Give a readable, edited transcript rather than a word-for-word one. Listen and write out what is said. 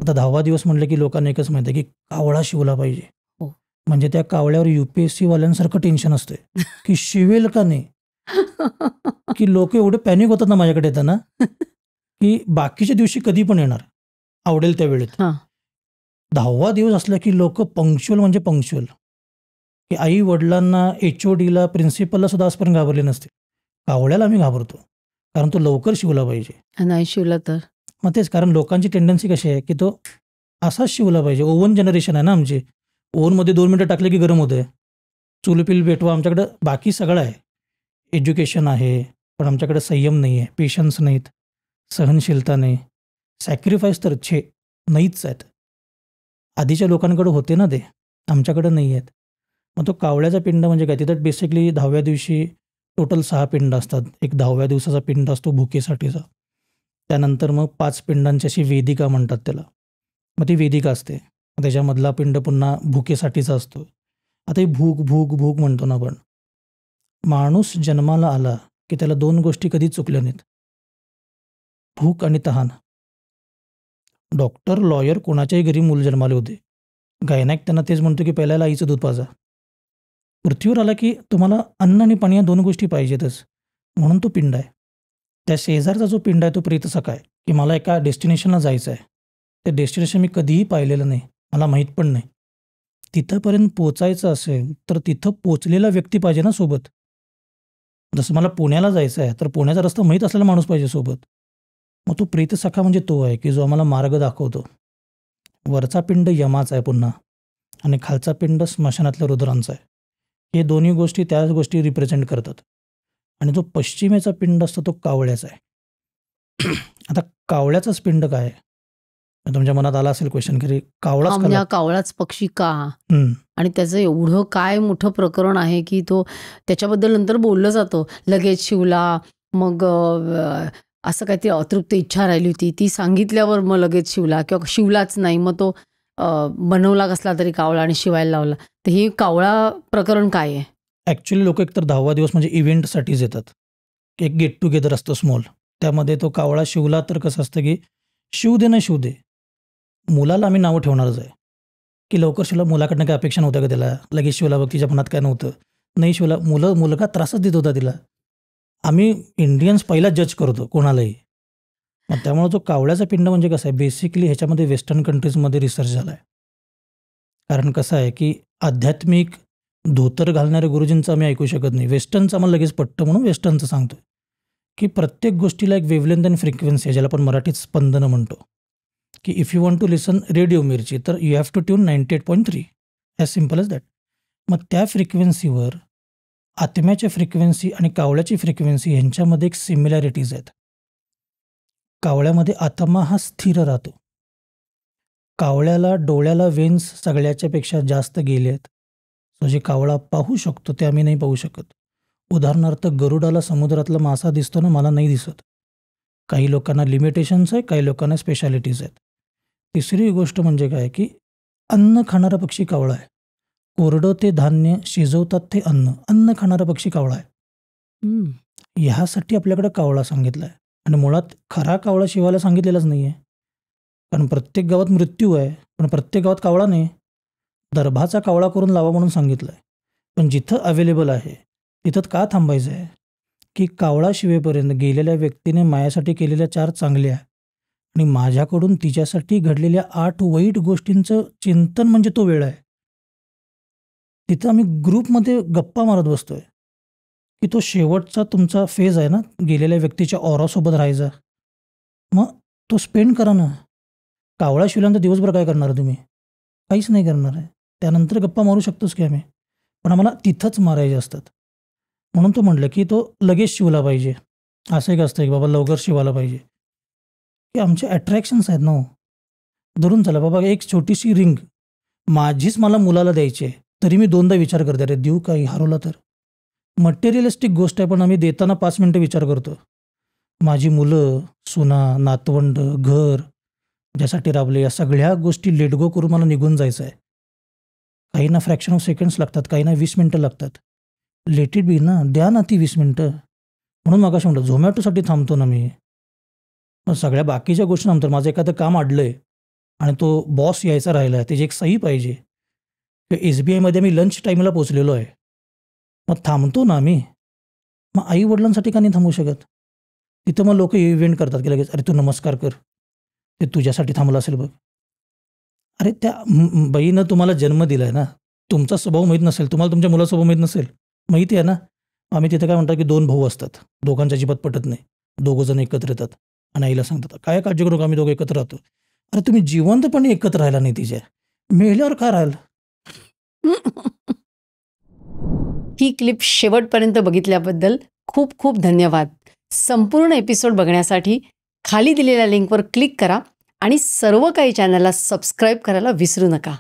आता 10वा दिवस म्हटलं की लोकांना एकच माहिती आहे की कावळा शिवला पाहिजे. हो. म्हणजे त्या कावळ्यावर UPSC वाल्यांसारखं टेन्शन असते की शिवेल का नाही, की लोक एवढे पॅनिक होतात ना माझ्याकडे येताना की बाकीच्या दिवशी कधी पण येणार, आवडेल त्या वेळेत. हां. 10वा दिवस असला की लोक पंक्च्युअल म्हणजे पंक्च्युअल, की आई वडिलांना, HODला, प्रिन्सिपलला सुद्धा आजपर्यंत घाबरले नसते. कावळ्याला आम्ही घाबरतो कारण तो लवकर शिवला पाहिजे. नाही शिवला तर मग तेच, कारण लोकांची टेंडन्सी कशी आहे की तो असाच शिवला पाहिजे. ओव्हन जनरेशन आहे ना आमची. ओव्हनमध्ये 2 मिनिटं टाकले की गरम होते. चुलपिल पेटवा. आमच्याकडं बाकी सगळं आहे. एज्युकेशन आहे, पण आमच्याकडे संयम नाही आहे, पेशन्स नाहीत, सहनशीलता नाही, सॅक्रिफाईस तर नाहीच आहेत. आधीच्या लोकांकडे होते ना ते, आमच्याकडं नाही आहेत. मग तो कावळ्याचा पिंड म्हणजे काय, तिथं बेसिकली 10व्या दिवशी टोटल 6 पिंड असतात. एक 10व्या दिवसाचा पिंड असतो भुकेसाठीचा. त्यानंतर मग 5 पिंडांची अशी वेदिका म्हणतात त्याला. मग ती वेदिका असते. त्याच्यामधला पिंड पुन्हा भुकेसाठीचा असतो. आता ही भूक भूक भूक म्हणतो ना आपण. माणूस जन्माला आला की त्याला 2 गोष्टी कधीच चुकल्या नाहीत, भूक आणि तहान. डॉक्टर, लॉयर कोणाच्याही घरी मूल जन्माले होते. गायनॅक त्यांना तेच म्हणतो की पहिल्याला आईचं दूध पाजा. पृथ्वीवर आला की तुम्हाला अन्न आणि पाणी या 2 गोष्टी पाहिजेतच, म्हणून तो पिंड आहे. त्या शेजारचा जो पिंड आहे तो प्रेतसखा आहे, की मला एका डेस्टिनेशनला जायचं आहे. ते डेस्टिनेशन मी कधीही पाहिलेलं नाही, मला माहीत पण नाही. तिथंपर्यंत पोचायचं असेल तर तिथं पोचलेला व्यक्ती पाहिजे ना सोबत. जसं मला पुण्याला जायचं आहे तर पुण्याचा रस्ता माहीत असलेला माणूस पाहिजे सोबत. मग तो प्रेतसखा म्हणजे तो आहे की जो आम्हाला मार्ग दाखवतो. वरचा पिंड यमाचा आहे पुन्हा, आणि खालचा पिंड स्मशानातल्या रुद्रांचा आहे. हे दोन्ही गोष्टी त्याच गोष्टी रिप्रेझेंट करतात. आणि जो पश्चिमेचा पिंड असतो तो कावळ्याचा आहे. आता कावळ्याचाच पिंड काय आहे, तुमच्या मनात आला असेल क्वेश्चन की कावळाच का म्हणजे कावळाच पक्षी का, आणि त्याचं एवढं काय मोठं प्रकरण आहे की तो त्याच्याबद्दल नंतर बोललं जातं. लगेच शिवला, मग असं काहीतरी अतृप्त इच्छा राहिली होती ती सांगितल्यावर मग लगेच शिवला, किंवा शिवलाच नाही मग तो बनवला कसला तरी कावळा आणि शिवायला लावला. तर हे कावळा प्रकरण काय आहे? ॲक्च्युली लोक एकतर 10वा दिवस म्हणजे इव्हेंटसाठीच येतात. एक गेट टुगेदर असतं स्मॉल, त्यामध्ये तो कावळा शिवला तर कसं असतं की शिव दे ना शिव दे, मुलाला आम्ही नावं ठेवणारच आहे. की लवकर शिवला, मुलाकडनं काय अपेक्षा नव्हत्या का त्याला, लगेच शिवला बघ, तिच्या मनात काय नव्हतं, नाही शिवला, मुलगा त्रासच देत होता तिला. आम्ही इंडियन्स पहिला जज करतो कोणालाही. मग त्यामुळे जो कावळ्याचा पिंड म्हणजे कसं आहे, बेसिकली ह्याच्यामध्ये वेस्टर्न कंट्रीजमध्ये रिसर्च झाला आहे. कारण कसं आहे की आध्यात्मिक धोतर घालणाऱ्या गुरुजींचं आम्ही ऐकू शकत नाही, वेस्टर्नचं आम्हाला लगेच पटतं म्हणून वेस्टर्नचं सांगतो. की प्रत्येक गोष्टीला एक वेवलेंथ आणि फ्रिक्वेन्सी आहे, ज्याला आपण मराठीत स्पंदनं म्हणतो. की if you want to listen radio Mirchi तर you have to tune 98.3, as simple as that. मग त्या फ्रिक्वेन्सीवर आत्म्याच्या फ्रिक्वेन्सी आणि कावळ्याची फ्रिक्वेन्सी ह्यांच्यामध्ये एक सिमिलॅरिटीज आहेत. कावळ्यामध्ये आत्मा हा स्थिर राहतो. कावळ्याला डोळ्याला वेन्स सगळ्याच्यापेक्षा जास्त गेले आहेत. सो जे कावळा पाहू शकतो ते आम्ही नाही पाहू शकत. उदाहरणार्थ गरुडाला समुद्रातला मासा दिसतो ना, मला नाही दिसत. काही लोकांना लिमिटेशन्स आहे, काही लोकांना स्पेशालिटीज आहेत. तिसरी गोष्ट म्हणजे काय की अन्न खाणारा पक्षी कावळा आहे. कोरडं ते धान्य, शिजवतात ते अन्न खाणारा पक्षी कावळा आहे. ह्यासाठी आपल्याकडे कावळा सांगितला आहे. आणि मुळात खरा कावळा शिवायला सांगितलेलाच नाही आहे, कारण प्रत्येक गावात मृत्यू आहे, पण प्रत्येक गावात कावळा नाही. दर्भाचा कावळा करून लावा म्हणून सांगितलं आहे. पण जिथं अवेलेबल आहे तिथं का थांबायचं आहे, की कावळा शिवेपर्यंत गेलेल्या व्यक्तीने माझ्यासाठी केलेल्या 4 चांगल्या आणि माझ्याकडून तिच्यासाठी घडलेल्या 8 वाईट गोष्टींचं चिंतन म्हणजे तो वेळ आहे. तिथं आम्ही ग्रुपमध्ये गप्पा मारत बसतोय की तो शेवटचा तुमचा फेज आहे ना, गेलेल्या व्यक्तीच्या ऑरासोबत राहायचा. मग तो स्पेंड करा ना. कावळा शिवल्यानंतर दिवसभर काय करणार आहे तुम्ही? काहीच नाही करणार आहे. त्यानंतर गप्पा मारू शकतोच की आम्ही, पण आम्हाला तिथंच मारायचे असतात. म्हणून तो म्हटलं की तो लगेच शिवला पाहिजे. असं एक असतं की बाबा लवकर शिवायला पाहिजे, की आमचे अट्रॅक्शन्स आहेत ना. धरून चला बाबा, एक छोटीशी रिंग माझीच मला मुलाला द्यायची आहे, तरी मी 2दा विचार करते, अरे देऊ काही हरवला तर. मटेरियलिस्टिक गोष्ट आहे, पण आम्ही देताना 5 मिनटं विचार करतो. माझी मुलं, सुना, नातवंड, घर ज्यासाठी राबले, या सगळ्या गोष्टी लेट गो करून मला निघून जायचं आहे. काहींना फ्रॅक्शन ऑफ सेकंड्स लागतात, काहींना 20 मिनटं लागतात. लेट इट बी ना, द्या ना ती 20 मिनटं. म्हणून मगाशी म्हटलं झोमॅटोसाठी थांबतो ना मी. मग सगळ्या बाकीच्या गोष्टी नंतर माझं एखादं काम अडलं आहे, आणि तो बॉस यायचा राहिला आहे, त्याची एक सही पाहिजे. SBIमध्ये मी लंच टाईमला पोचलेलो आहे. मग थांबतो ना आम्ही. मग आई-वडिलांसाठी का नाही थांबू शकत? तिथं मग लोकं इव्हेंट करतात की लगेच, "अरे तू नमस्कार कर. ते तुझ्यासाठी थांबलं असेल बघ." अरे त्या बाईनं तुम्हाला जन्म दिलाय ना. तुमचा स्वभाव माहीत नसेल, तुम्हाला तुमच्या मुलाचा स्वभाव माहीत नसेल. माहिती आहे ना? आम्ही तिथे काय म्हणतात की 2 भाऊ असतात. दोघांची अजिबात पटत नाही. दोघं जण एकत्र येतात आणि आईला सांगतात, "काय काळजी करू नका, आम्ही दोघं एकत्र राहतो." अरे तुम्ही जिवंतपणे एकत्र राहिला नाही तिच्या. मेल्यावर काय राहिलं? ही क्लिप शेवटपर्यंत बघितल्याबद्दल खूप खूप धन्यवाद. संपूर्ण एपिसोड बघण्यासाठी खाली दिलेल्या लिंकवर क्लिक करा आणि सर्व काही चॅनलला सबस्क्राईब करायला विसरू नका.